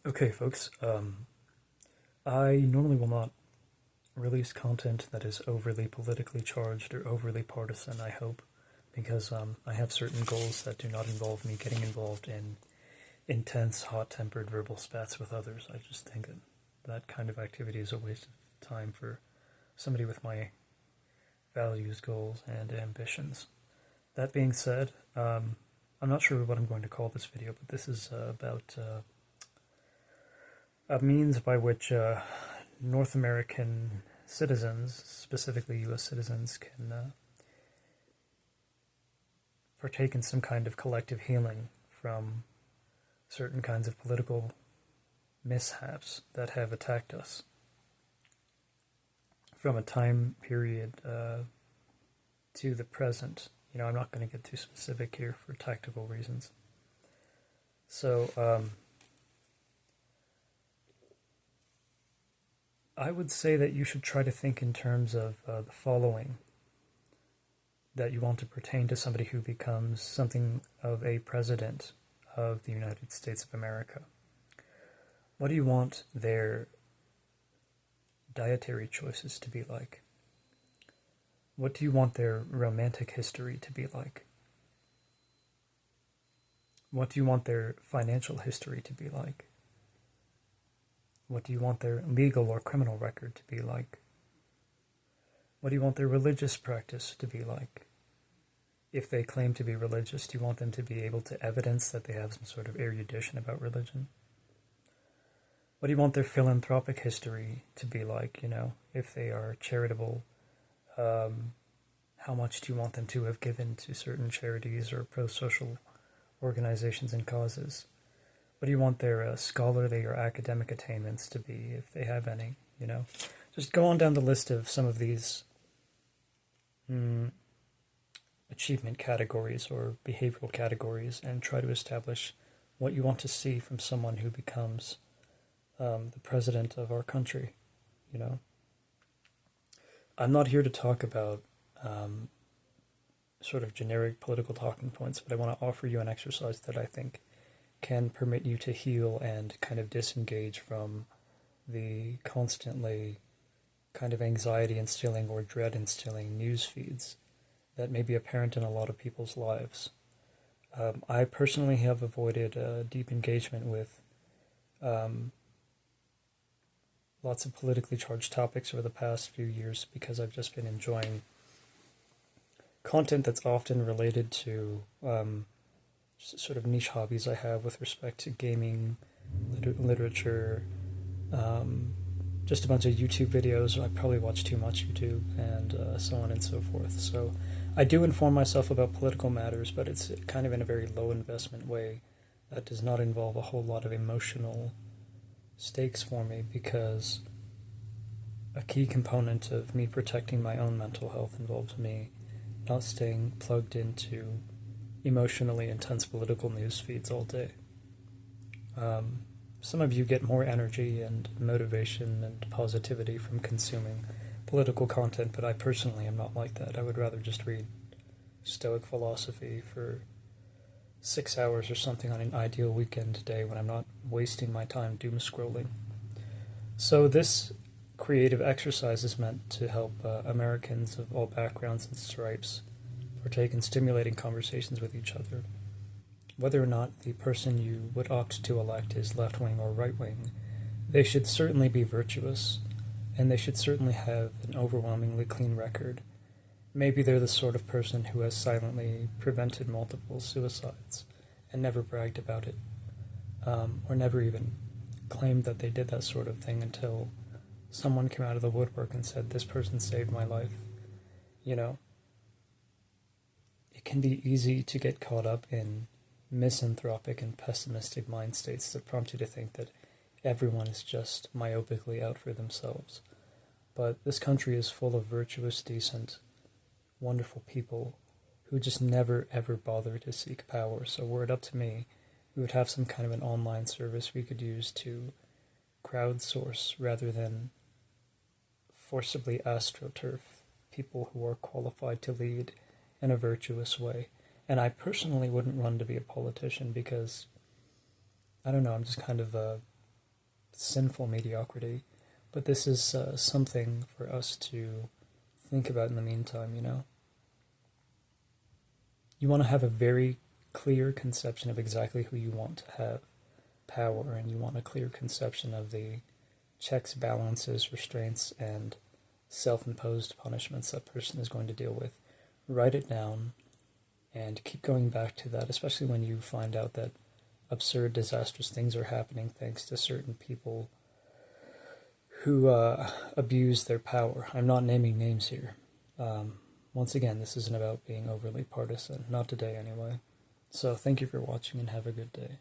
Okay, folks, I normally will not release content that is overly politically charged or overly partisan, I hope, because I have certain goals that do not involve me getting involved in intense, hot tempered verbal spats with others. I just think that kind of activity is a waste of time for somebody with my values, goals, and ambitions. That being said, I'm not sure what I'm going to call this video, but this is about a means by which North American citizens, specifically U.S. citizens, can partake in some kind of collective healing from certain kinds of political mishaps that have attacked us from a time period to the present. I'm not going to get too specific here for tactical reasons. So, I would say that you should try to think in terms of the following, that you want to pertain to somebody who becomes something of a president of the United States of America. What do you want their dietary choices to be like? What do you want their romantic history to be like? What do you want their financial history to be like? What do you want their legal or criminal record to be like? What do you want their religious practice to be like? If they claim to be religious, do you want them to be able to evidence that they have some sort of erudition about religion? What do you want their philanthropic history to be like? If they are charitable, how much do you want them to have given to certain charities or pro-social organizations and causes? What do you want their scholarly or academic attainments to be, if they have any? Just go on down the list of some of these achievement categories or behavioral categories and try to establish what you want to see from someone who becomes the president of our country. I'm not here to talk about sort of generic political talking points, but I want to offer you an exercise that I think can permit you to heal and kind of disengage from the constantly kind of anxiety instilling or dread instilling news feeds that may be apparent in a lot of people's lives. I personally have avoided deep engagement with lots of politically charged topics over the past few years because I've just been enjoying content that's often related to sort of niche hobbies I have with respect to gaming, literature, just a bunch of YouTube videos. I probably watch too much YouTube, and so on and so forth. So I do inform myself about political matters, but it's kind of in a very low investment way that does not involve a whole lot of emotional stakes for me, because a key component of me protecting my own mental health involves me not staying plugged into emotionally intense political news feeds all day. Some of you get more energy and motivation and positivity from consuming political content, but I personally am not like that. I would rather just read Stoic philosophy for 6 hours or something on an ideal weekend day when I'm not wasting my time doom scrolling. So this creative exercise is meant to help Americans of all backgrounds and stripes partake in stimulating conversations with each other. Whether or not the person you would opt to elect is left-wing or right-wing, they should certainly be virtuous, and they should certainly have an overwhelmingly clean record. Maybe they're the sort of person who has silently prevented multiple suicides and never bragged about it, or never even claimed that they did that sort of thing until someone came out of the woodwork and said, "This person saved my life." It can be easy to get caught up in misanthropic and pessimistic mind states that prompt you to think that everyone is just myopically out for themselves. But this country is full of virtuous, decent, wonderful people who just never ever bother to seek power. So were it up to me, we would have some kind of an online service we could use to crowdsource rather than forcibly astroturf people who are qualified to lead in a virtuous way. And I personally wouldn't run to be a politician because, I don't know, I'm just kind of sinful mediocrity. But this is something for us to think about in the meantime, you know? You want to have a very clear conception of exactly who you want to have power, and you want a clear conception of the checks, balances, restraints, and self-imposed punishments that person is going to deal with. Write it down and keep going back to that, especially when you find out that absurd, disastrous things are happening thanks to certain people who abuse their power. I'm not naming names here. Once again, this isn't about being overly partisan, not today anyway. So thank you for watching and have a good day.